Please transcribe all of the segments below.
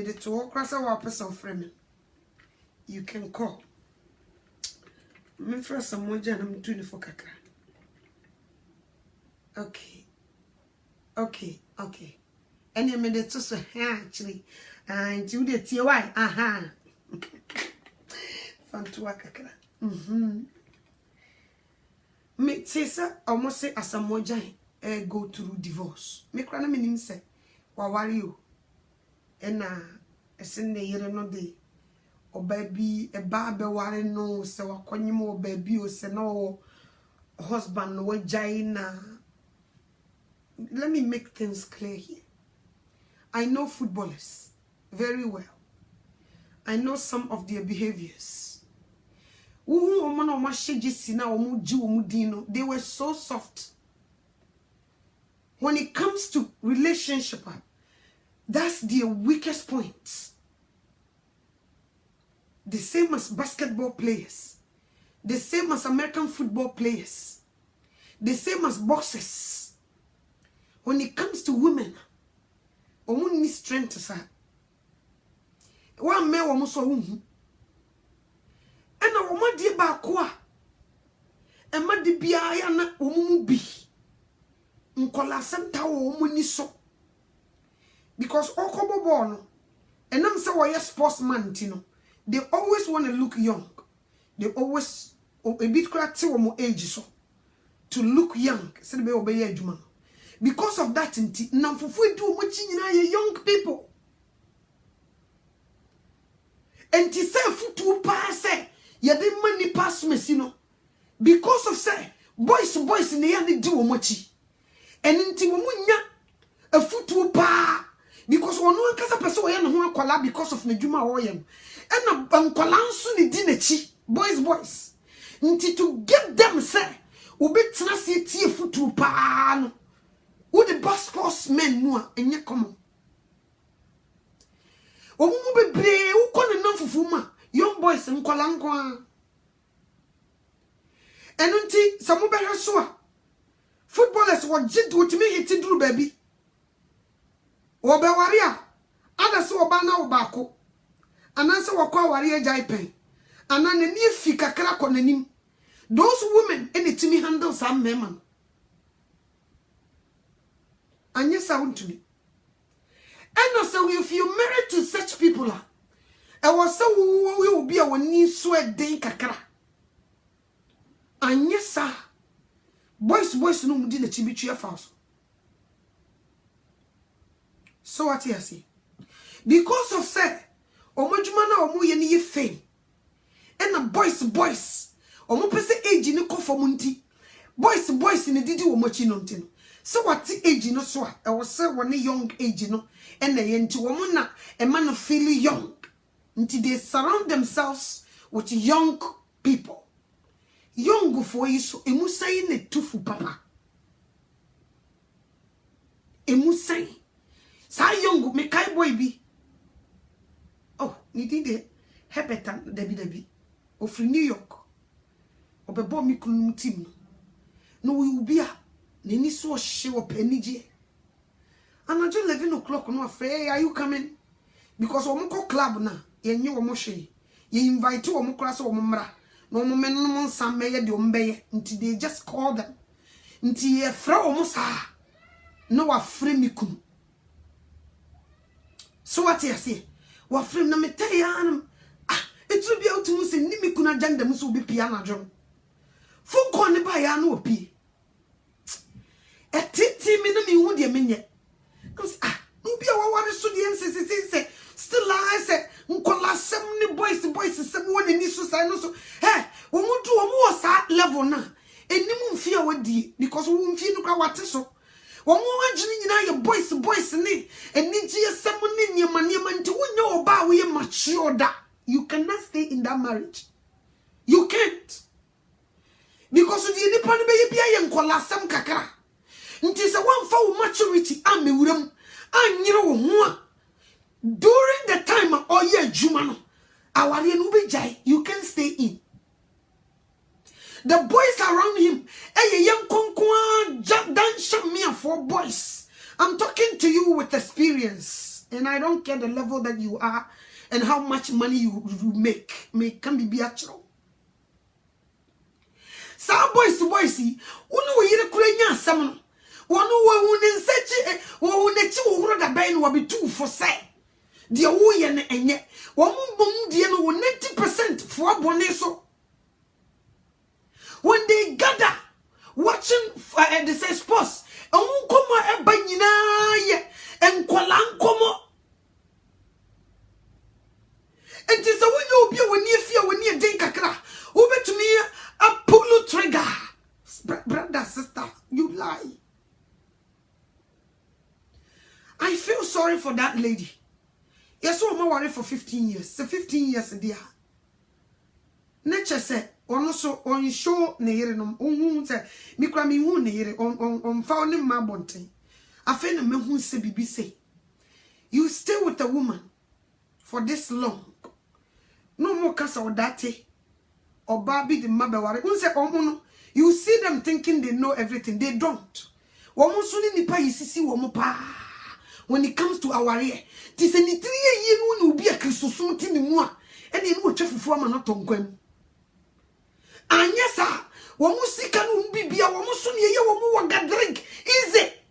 made it to Okrasa wa person friend. You can call. Me first some more jam I'm doing for kakra. Okay. And you made it so actually. And you did see why. Aha. Fantua kakra. Me say sir, almost say as some more jam go through divorce. Me krana me nim say wa worry you. And send the year no day. Or baby a baby worry no so wa kwanyimo baby o se no husband no jaina. Let me make things clear here. I know footballers very well. I know some of their behaviors. They were so soft. When it comes to relationship, that's their weakest point. The same as basketball players. The same as American football players. The same as boxers. When it comes to women, women need strength, sir. One man almost so and a woman dear Bakwa. And my dear na woman be. Nkola senta woman is so. Because Okobo born and I'm so a sportsman, Tino. They always want to look young. They always a bit cracked to age so. To look young. Say be obey Juma. Because of that, now for do much in young people. And to say foot pass, you didn't money pass me, you know. Because of say, boys in the end do much. And into munya a foot pa. Because one can a person who are because of Nejuma Oyem. And a bankolansu ni dinechi, boys. Until to get them say, ubit nasi tea foot pa. Who the boss men more and yet come. O mu be who call enough of woman, young boys and Kolankwa. And until some better so footballers were jit with me hitting through baby. Or be warrior, others were banner bako, and answer what call warrior jaipen, and then a near fika crack on the name. Those women any to me handle some men. And yes, I want to be. And also, if you married to such people, I was so we will be our knee sweat day kakra. And yes, sir, boys, no did a chibichi house. So what you say? Because of say, Omojumana or Moyani fame, and the boys, or Mopese age in a conformity. Boys in the Didi or Mochinontino. So what the age no so I was say one young age no and they into woman a man of feel young until they surround themselves with young people. Young for you so emu say ne tufu papa. Emu say sa young me kai boy be. Oh, ni did Hepetan Debbie of New York. Obebo mi kunum team no we will be a Nini so show up energy. And until 11 o'clock, no afraid, are you coming? Because Omoko club na, ye knew Omoshe. Ye invite to Omokras or Mumra. No moment, no some mayor de Umbay, until they just call them. Until ye throw Mosa. No, a free mikum. So what you say? What frame na metayanum? Ah, it will be out to Musi Nimikuna Janda Musu be piano drum. Fun corner by Yano P. A titty minimum would you mean yet? Ah, no be a water studian say, still I say, Uncola 70 boys, 7 in this society. So, hey, we won't do a more sad level now. And you won't fear what dear, because we won't feel no what so. One more engineer, your boys, and need you someone in your money, man, to know about we are mature that you cannot stay in that marriage. You can't. Because you didn't put baby and call some kakra. It is a one for maturity and me with them. And you know, during the time of all year Jumano, our you can stay in. The boys around him, a young conqueror, dan me for boys. I'm talking to you with experience. And I don't care the level that you are and how much money you make. Can be actual. Sa boys, unu yire kurenya asam. Wonu wo nsechi wo nechi wo da ban wo be too for say. De wo ye ne enye. Wo mbom de no 90% for bone so. When they gather watching they say sports, onkomo eba nyina ye enkola nkomo. Enti se wo nye obi woni afia woni den kakra, wo betumi a pull trigger. Brother, sister, you lie. I feel sorry for that lady. Yes, so I'm worried for 15 years. So 15 years dear. Nature said, on also on show near no say me cry me who near on found my bonte. I feel me who say bibi say. You stay with a woman for this long. No more cast or that or Barbie the mother worry. You see them thinking they know everything. They don't. When it comes to our ear, tis any 3 years will be a Christosum Timua, and in which for man not on Quem. And yes, sir, one music and be a woman soon ye woman got drink. Is it?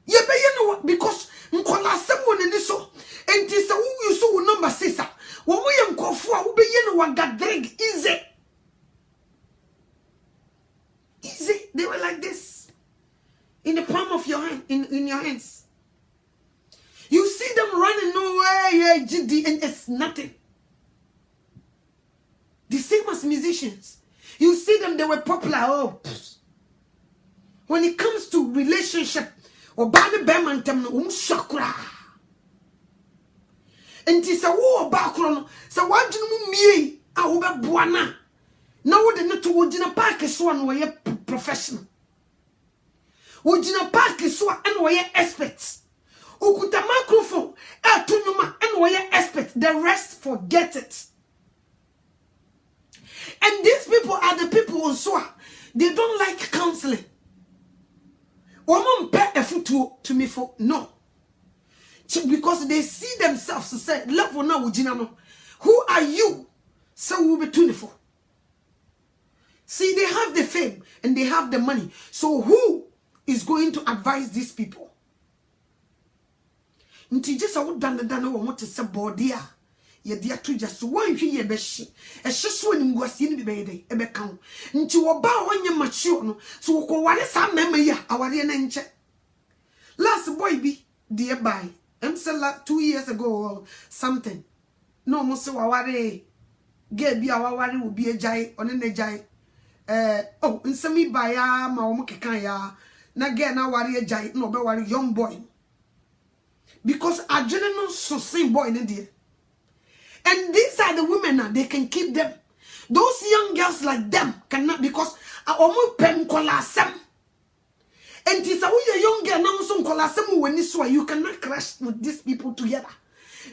Ye pay you know because Nkola someone in this so, and tis a who you saw number 6. When we am called for who be you know what got drink. Is it? Is it? They were like this. In the palm of your hand, in your hands. You see them running nowhere, yeah, GD, and it's nothing. The same as musicians. You see them, they were popular. Oh, when it comes to relationship, or Bani Beman shakra. And tis a war background. So why do you me? I will be buana. Now the not to a park is one way professional. Ujina park is so and we experts. Ukuta microphone, tunuma and we experts. The rest forget it. And these people are the people also. They don't like counseling. Woman pay a foot to me for no. Because they see themselves to say, love now ujina no. Who are you? So we'll be 24. See, they have the fame and they have the money. So who is going to advise these people? Nti just a done what to say bodia. Ye dear to just one ye beshi. A shessu in Guasini baby, a becount. Nti oba when you mature no. So what is some memory? Our enche. Last boy be dear by. Like 2 years ago or something. No more so aware. Get be our worry will be a jai on a jai. Oh, in semi by ya, ma omokekaya. Na get na worry a jai, no be worry young boy. Because a general so same boy in India. And these are the women now, they can keep them. Those young girls like them cannot because I almost pen colasem. And this a young girl now some colasem when you cannot crash with these people together.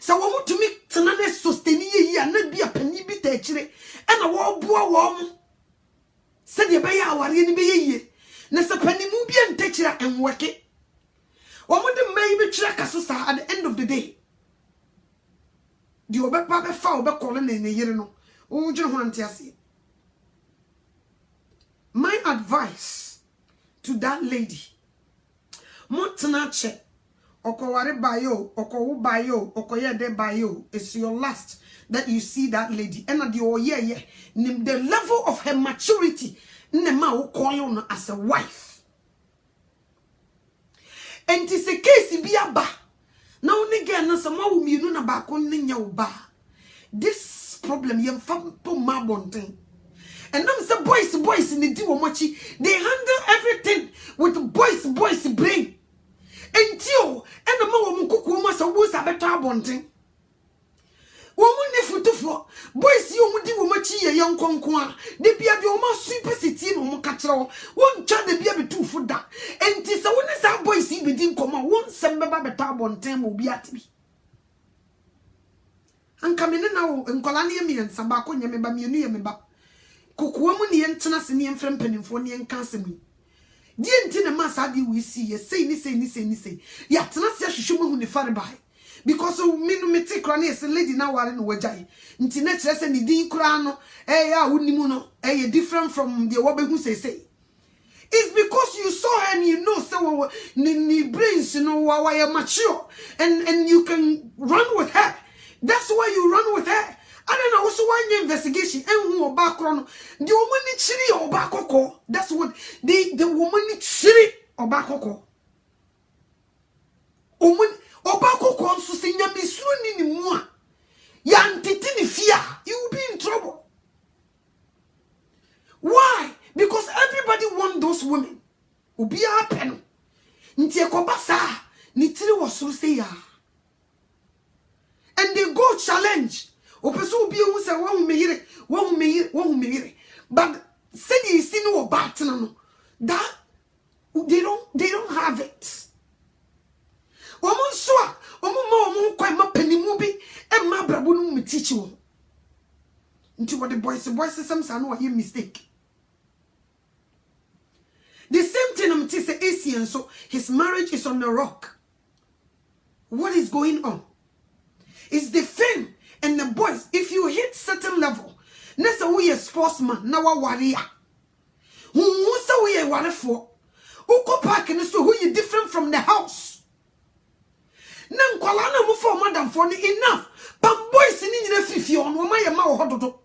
So I want to make Tanane sustain ye and not be a penny bit and a war warm. Said ye bay our any be ye. Nessa penny movie and take it and work it. One would maybe track us at the end of the day. The over papa foul back calling in a year no. Oh, John Wantiasi. My advice to that lady. Motanache. Okoware bayo, okowu bayo, okoye de bayo. It's your last that you see that lady. And at the level of her maturity, nema will call you as a wife. And it's a case be a ba. Now again, no some more you know about ba. This problem you found to my bonting. And them the boys in the Diwamachi, they handle everything with boys brain. Until and the more Mukuku must have was a better bonting. Woman if for boys you would do much a young conqueror, they be a more super city no more catcher, one child they be able to food that. And tis a one is our boys see within common one summer better bonting will be at me. And coming in now and Colania me and Sabako Yameba me. Kukuamuni and Tenasini and Frempen for Nian Cassimi. Die nti ne masa di we see ye say ni. Ya tena se hwehwe mu ne fare bai. Because me no me take kra is lady na ware no wajai. Nti na kire se ni din kra no ya wonimu no different from the wobehu say. It's because you saw her and you know so ni brains you know why mature and you can run with her. That's why you run with her. I don't know also why investigation and who background the woman ni chiri or bakoko. That's what the woman ni chiri or bakoko. Woman or bakoko so say nyami suru ni mu a ya ntiti ni fear, you will be in trouble. Why? Because everybody want those women. Obi happen. Nti ekobasa ni tiri wasuru say ya. And they go challenge. Opeso obi hu say won me yire. But say you see no about no. That they don't have it. Woman so woman kwa ma panimu bi e ma brabo no me teach wo. Nti what the boys some say no you mistake. The same thing I'm say Asian, so his marriage is on the rock. What is going on? It's the fame and the boys. If you hit certain level, nessa we a sportsman, now a warrior. Who say we a warrior for? Who go park in the store who you different from the house? Nan kwalana mu for madam for enough. But boys in the fifi on my hododo.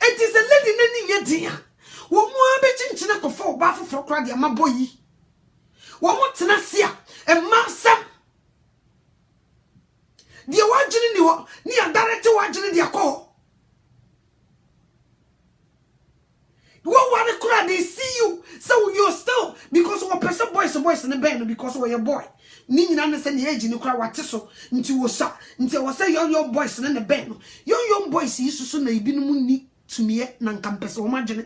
It is a lady nani yadia. Woman be chinchina ko for bafu for crowd ya maboyi. Woman tenasia e masam. Dia wajini ni ho ni a direct wajini dia ko. What crowd they see you so you're still because one person boys in the band because we're your boy. Ni nyina na say the age ni crowd wate so nti wo sa nti wo say your boys in the band. Your boys yi susu na ibi no mu ni tumie na nkampese wo magene.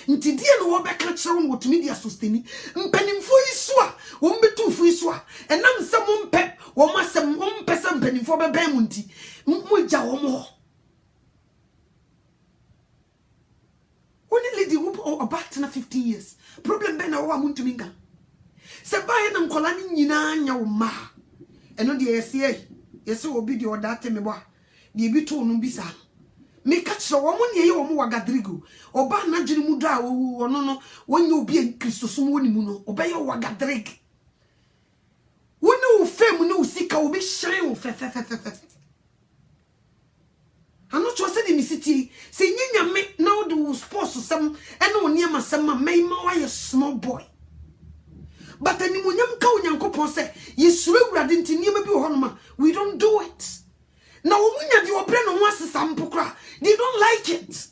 Nti die no wo beka kire wo wotumi dia susteni mpanimfo isu a wo mbetufo isu a enam se mo mpe wo masem wo mpese mpanimfo beba mu nti mo gya wo mo only lady who about 15 years problem be na wo amuntumi nga se bae na nkola ni nyina anya wo ma eno de yesi obi de odate me bo de bi to no bisa me catch wo mo ne ye wo mo wagadrigo oba na dwene mu do a wo no wonye obi Kristo so woni mu no obeye wagadrig woni wo fam ne wo sika wo be shine wo fe ano cho se de mi city se nyanya me na wo do sports sam ene wo ne ma sam ma ma wa small boy but ani mo nyam ka onyankopon se yesuro awurade ntini ma bi wo hono ma we don't do it. Now, when you open on one sampukra, they don't like it.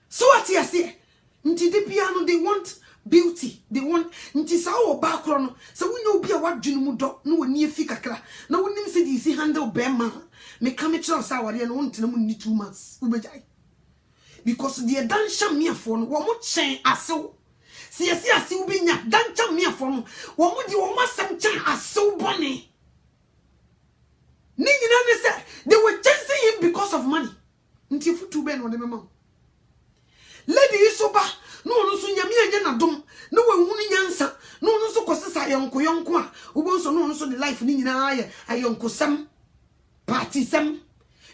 So what you say? Nti the piano they want beauty. They want nti sa o background. So when you be a what junu do no ni fi kakra. Now when him say this handle bema, me come try sa wari no want na mu ni 2 months. Ubejai. Because the dansha me afo no wo mo chen asew. Si ase ubi nya dansha me afo no wo mo di wo masam chen asew bone. They were chasing him because of money. Until for 2 ben on the memo. Lady Isoba, no sunyami and yanadum, no one who yansa, no so causes I uncle Yonkwa, who also know so the life Nina, I uncle Sam, party Sam,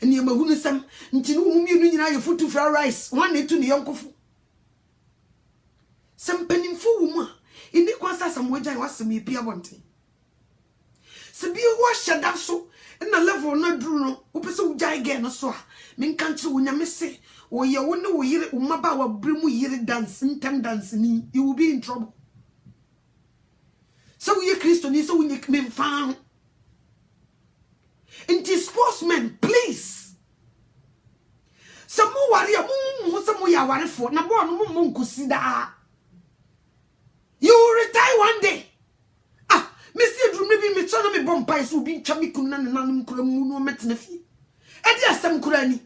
and your Mahuna Sam, until whom you need your food to fried rice, 1 day to the uncle. Some penny for woman, in the quasa some way I was to me Pia Bonte. Sabi wash that so. Na level na dru no opese ujai ge no so a men kan che wonyame se wo ye wo ne wo yire umaba wa bremu yire dance ntem dance ni you will be in trouble. So we Christo ni so we men fan into sportsmen please some warrior mo some ya ware for na bo no mo nkusida you will retire one day. Missy Drew maybe me turn me bompai so be chamikun na nanum kuramu no metnefi. Edi asem kurani.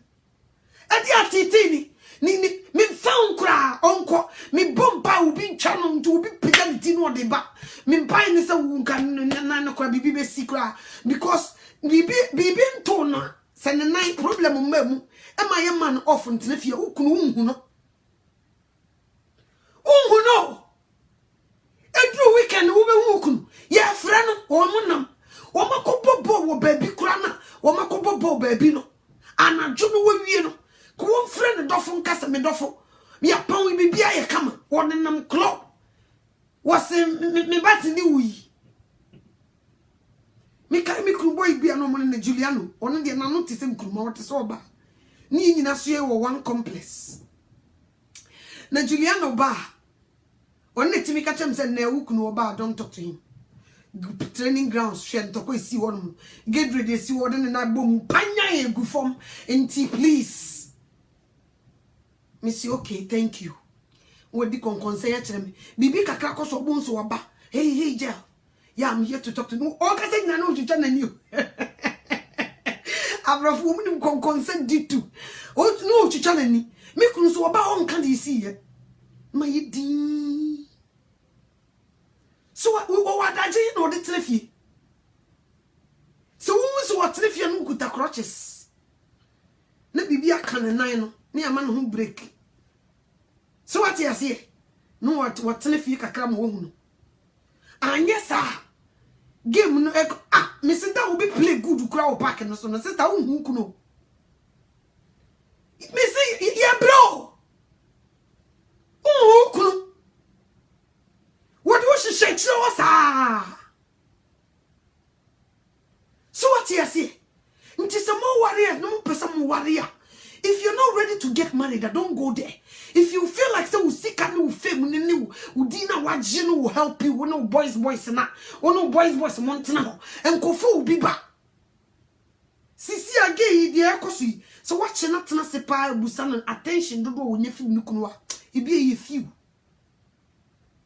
Edi atitini. Ni me found kura onko me bompai ubi channel to be pedanti no de ba. Me pai ni se wunka na kura bibi be sikra because bibi ntona se ne nine problem mmamu. E ma ye man off ntnefi ukunu unhu no. no. Every weekend we be wukun. Yeah, friend, woman. Woma kobobo wo baby krana. Woma kobobo baby no. Ana djunu we no. Ko won friend dofo nkasa me dofo. Me apon we bibia ye kama. Wonenam club. Wase me bati ni wi. Me kai me kru boy bia no mo na Juliano. Ono de na no tese mkruma wote so ba. Ni nyina so ye wo one complex. Na Juliano ba. One timi ka chem se na wukunu oba don't talk to him. Training grounds share to ko si won. Get ready si won na bom panya e gu form enti please. Me say okay, thank you. We di kon say ya me. Bibi kakra ko so bon so oba. Hey girl. Yeah, I'm here to talk to you. O ka say na no chucha na ni o. Abrafo mu nim kon say di tu. O no chucha na ni. Me kunu so oba on kan di si ye. Ma yi din. So we wadaje no de trefie. So we so what trefie no kuta crutches. Na bibia kan nan no, me ama no ho break. So what you say? No what trefie kakra mo hu no. Anya sa game no me sister will be play good kura o park no so no sister hu ku no. Me say yeah bro. Ku no. What was she say? So what you say? It is a more warrior, no person warrior. If you're not ready to get married, don't go there. If you feel like so sick and no fame, no udina wajino will help you. No boys na, no boys montana, and kofu biba. Sisi again, the ekosi. So what you not na sepa busan attention. Don't go when you feel nukunwa. It be a few.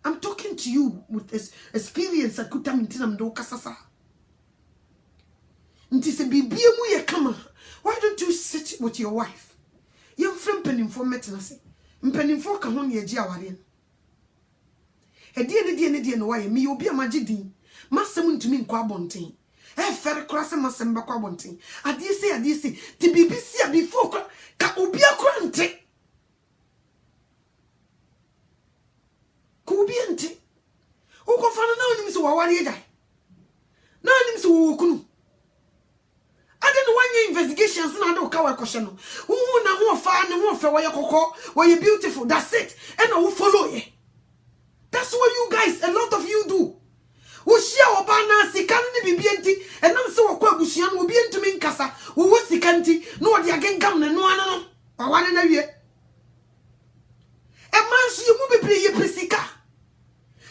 I'm talking to you with this experience. I could tell me do kasasa. Nti se bibia mu ye kama. Why don't you sit with your wife? You friend penim for metenase. Mpenim for ka ho ne agi aware. E no why me obi amagidin. Masem ntumi nkwa abonten. E fere kora se masem bakwa abonten. Ade se ti bibisi a before ka obi akora nte. Kubiente. Uko fana na onim se waware dai. Na onim se wo kunu. I didn't want your investigations na do ka wa kwhye no. Wo na ho fa ne ho fa wo kokko, wo beautiful. That's it. And I will follow ye. That's what you guys, a lot of you do. Wo share oba na sika ne bibienti, enam se wo kwa abusua no obi entumi nkasa. Wo sika nti no ode agenkam ne no ana no. Waware na wie. E man so mu bebre ye presika.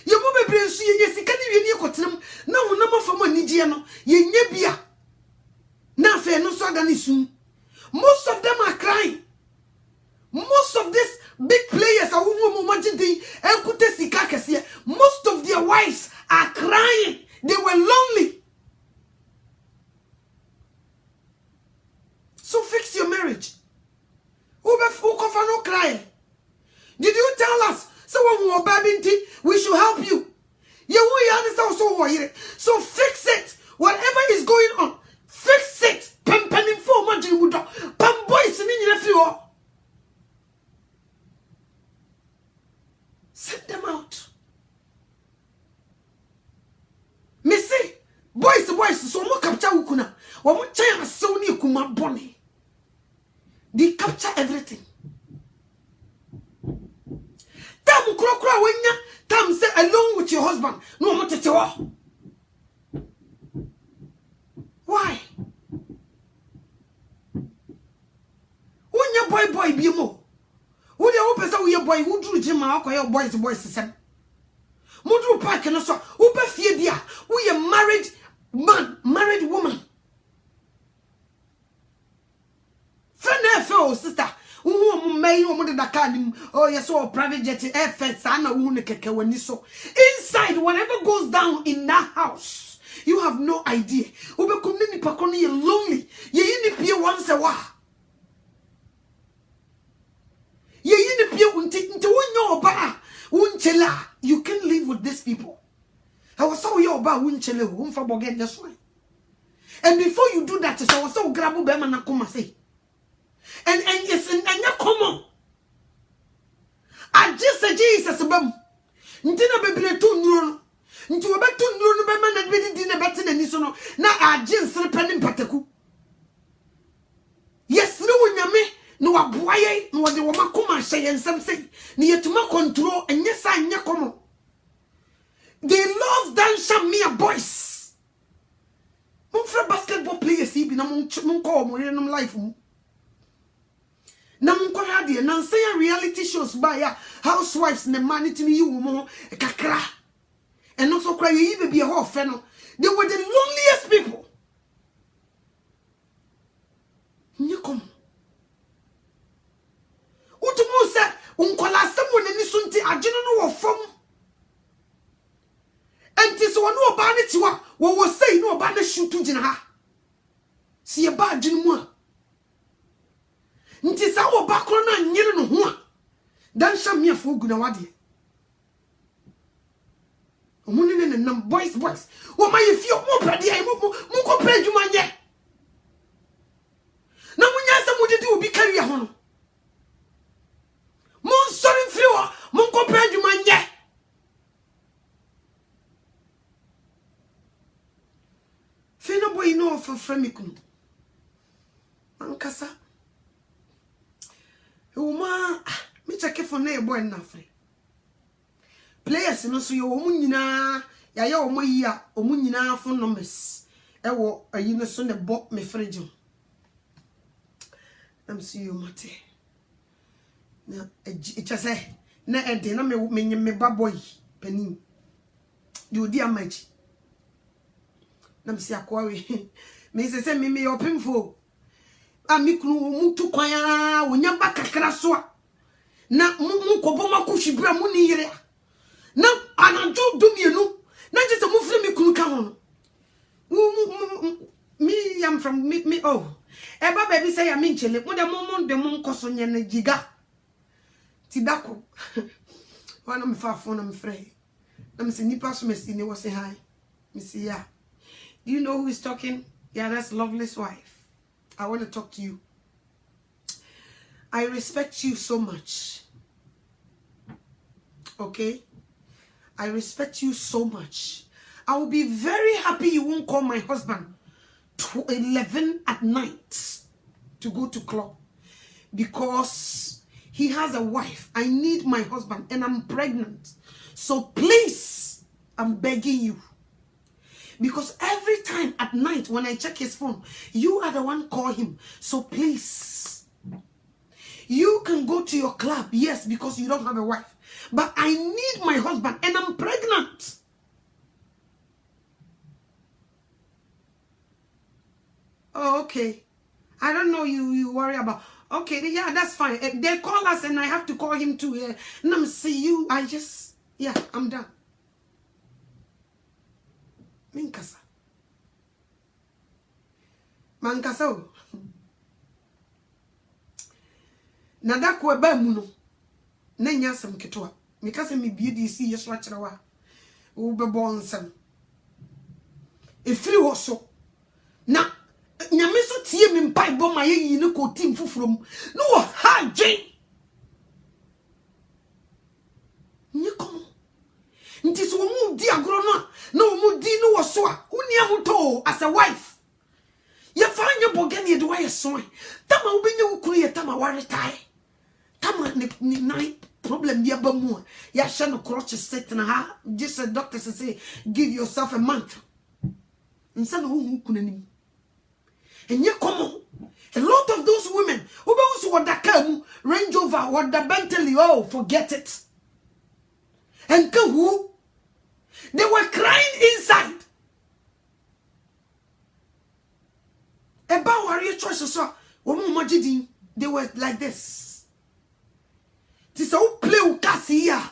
Ye mu bebre so ye sika ne wie ne ekotenam na honam afam anigye no ye nya bia. Na fe no so ganisum. Most of them are crying. Most of these big players are most of their wives are crying. They were lonely. So fix your marriage. No cry. Did you tell us so we should help you? So fix it. Whatever is going on, fix it. Send them out. Missy, boys, so more capture ukuna. One chaya soni kuma boni. They capture everything. Tam krokra wenya, tam say alone with your husband. No more tetewa. Why? Boy be mo. Who the open so your boy who drew Jim your boys sem. Mudru park and so who be fear dia. We a married man, married woman. Fene sister. Who may no more da oh yes, so private jet effects ana who keke when so. Inside, whatever goes down in that house, you have no idea. Ube kumni pakoni you lonely. Ye ini pia once a while. You can live with these people. I was so your ba winchele whom for forget this one. And before you do that, I was so grab bema na kuma say. And yes, and ya come on. I just say Jesus bam. Ntina bebere to nduro no. Nti obeto nduro no be ma na be di na bete na ni so no. Na agye nsere pani pataku. Yes, no nyame no aboaye no de wo makoma hye nsem sei. Ni yetuma control enye sa enye komo. They love dance mere boys. Mon basketball players bi na mon call mo renom life mu. Na mon ko hade na say reality shows ba ya housewives ne manity ni you mo kakra. And also cry you baby ho fe no. They were the loneliest people. Nyekom. Utumu se unkola asem ne ni so nti agene no wo fam. Enti so no oba ne tiwa wo say no oba na shoot gina ha. Si e ba agene mu a. Nti sa oba kro na nyere no ho a. Dan sha me afo gu na wade. Omuni ne nam boys. Wo ma ye fie mo pade ai mo ko pray djuma nye. Na munya se mudidi obi career ho no. Mon sorry free wo mon ko pray djuma nye. Fino boy no for me kunu. Ankasa. Uma me check for na e boy na free. Players no so yo omu nyina ya ya omu yi a omu nyina phone numbers e wo ayi no so ne bo me fridge. Am see you mate. Na e chase na e de na me baboy panin. You di amaji. Nam si akwa we. Me se me opimfo. A mi kunu mu tu kwan a wonya ba kakra so a. Na mu kobo makuhwibra mu ni yire. Na ananjo dumienu na je se mu firi mi kunu ka ho no. Me am from me oh. Eba baby say ya me nchele. Mo de mo nkoso nye na giga. Ti dako. Wana me fa phone na me frey. Na me se nipa so me si ne wo say hi. Me see ya. Do you know who is talking? Yeah, that's Lovely's wife. I want to talk to you. I respect you so much. Okay? I respect you so much. I will be very happy you won't call my husband 11 at night to go to club. Because he has a wife. I need my husband and I'm pregnant. So please, I'm begging you. Because every time at night when I check his phone, you are the one call him. So please, you can go to your club, yes, because you don't have a wife. But I need my husband and I'm pregnant. Oh, okay. I don't know you worry about. Okay, yeah, that's fine. They call us and I have to call him too. Yeah. And I'm see you. Yeah, I'm done. Minkasa. Mankasa. Nadakwa ba mu no. Na nya asem ketewa. Mikase me bie di si yeso akyerewa. Wo bebo nsem. Efiri ho so. Na nyame so tie me mpai bo ma ye ne ko tim fufurom. No wo ha gyen. Nyikomo. Nti so mu di agoro no na mu di no wo so a uni ahoto as a wife. Ye fanya bogani e de wa ye so. Tama wo benye wukuru ye tama wa retire. Tama ni nine problem dia ba mu. Ya hye no crotch set na ha. Just a doctor say give yourself a month. Insa no hu kunanim. Enye komo. A lot of those women who be also what that come Range Rover what the Bentley, oh forget it. And who they were crying inside. About warrior choices so they were like this. This all play here.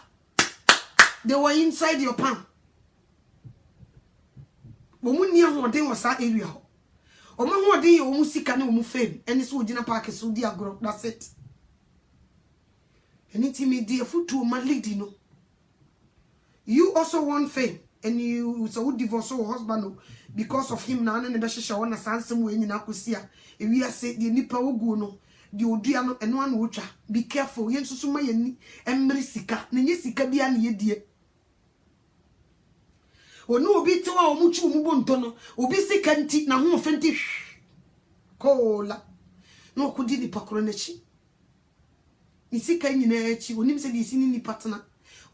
They were inside your palm. Woman near one day was that area. Oma ho dey o musika na o mu fame eni so ogina park so di agro, that's it. Anything me dey futu ma lady no. You also want fame and you so divorce your husband because of him na na be hihye wona sansem we nyina kosia e wi ase de nipa ogu no di odua no eno an wotwa be careful yen susu ma yani emmri sika na nye sika bia na yedie onu obi te wa omuchu mu bonto no obi sika nti na ho fenti kola no kudi ni pakoro na chi ni sika nyina chi onim se di isi ni patna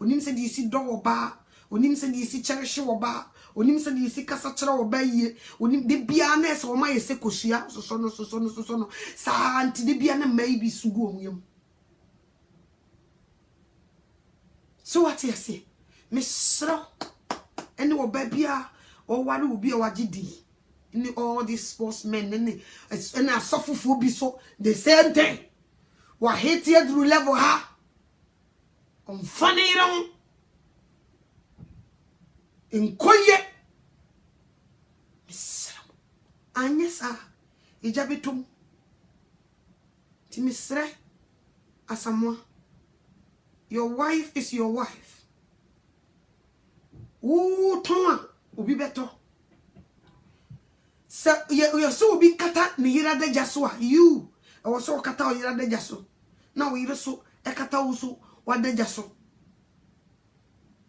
onim se di isi do oba onim se di isi cherish oba onim se di isi kasa kire oba yie onim de bia na se o ma yese kosua so no sa anti de bia na mai bi sugu omuyam so what you say misro ene oba bia o ware obi o wagidi in all these sportsmen and asofofo bi so the same thing wa hate you through level ha on funny ron in koye anyesa ijabetum timisre asamwa your wife is your wife ooh toma obi beto so you so obi kata ni yira de jaso you I was so kata o yira de jaso na o yira so e kata wo so wa de jaso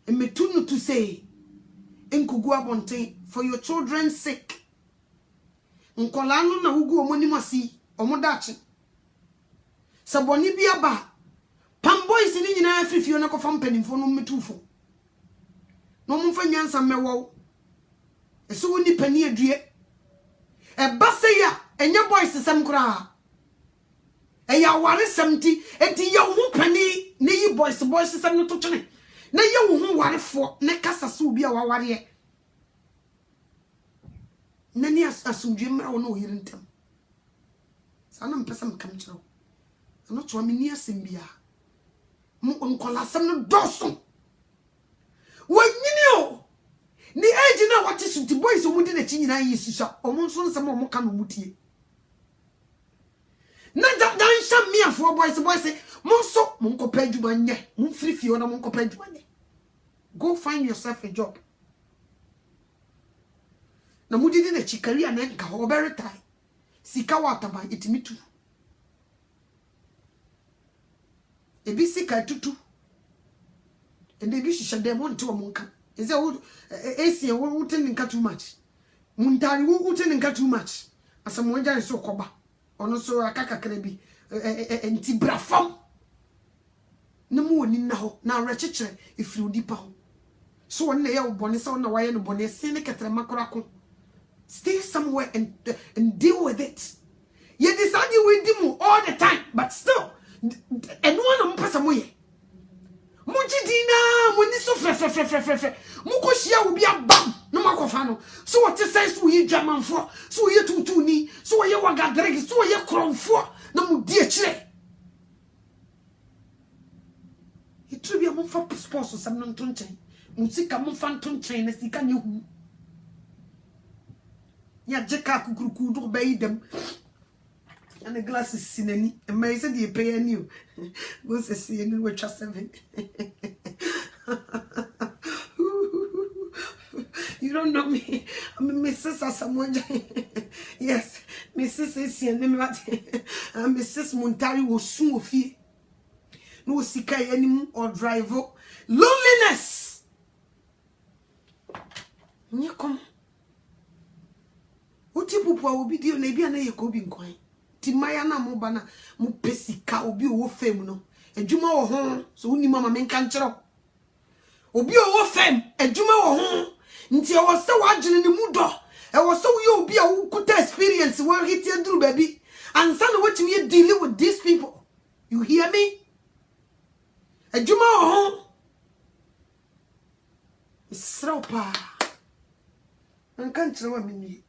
e metunu to say enkugu abonten for your children's sake nkola no na wugu omonim asi omodachi saboni bia ba pam boys ni nyina afifio na kofa mpanimfo no metufo no mumfa nyansa mewo eso woni pani adue e baseya enya boys sem kura e ya ware semti enti ya wo pani ne yi boys sem no to twene na ye wo ho warefo ne kasa so bi a waware nani asumdwe mra wo no yirintam sana mpesa mkam kiro ano to amini asembia mu onkola sem no doso wanyini o ni age na wati sunti boys omudi na chinyina yisusa omonso nsem omoka no mutie na dan sha me afo boys monso monkopa adwuma nye monfrifio na monkopa adwuma nye go find yourself a job na mudidi na chikari anenka oberitai sika wataba itimitu ebi sika tutu ende bi shisha demo nti wo monka eze wo esi wo utin nka too much muntari wo utin nka too much asamo nja so koba ono so akaka krebi enti brafam na mu woni na ho na rechechere ifiri odipa ho so won na ye obone so na waye no bone sin ne ketere makorako stay somewhere and deal with it. You decide you will do all the time, but still, and one of them moye. Mujidina, when this so fresh, Mukoshia will be a bam, no macofano. So what it says to you, German for, so you to ni, so you want to drag, so you crown for, no dear che. It should be a more for spouse or some non tunchain. Musika mufan tunchain as he can you. Ya jeka kukuruku do bay them and the glasses sinani and may said you pay and you go see and we trust 7 you don't know me. I'm Mrs. Someone. Yes, Mrs. and Mrs. Montari will soon fear no sika anymore or driver loneliness. You come. Uti pupu obi di na bia na ye ko bi nkwan ti maya na mo bana mo pesika obi wo fam no adwuma wo ho so uni mama menka nkyerɛ obi wo fam adwuma wo ho nti e wo se wagene ne mu do e wo se wo ye obi a wo kuta experience wo hiti aduru baby ansa na what you dealing with these people. You hear me? Adwuma wo ho isropa menka nkyerɛ wa meni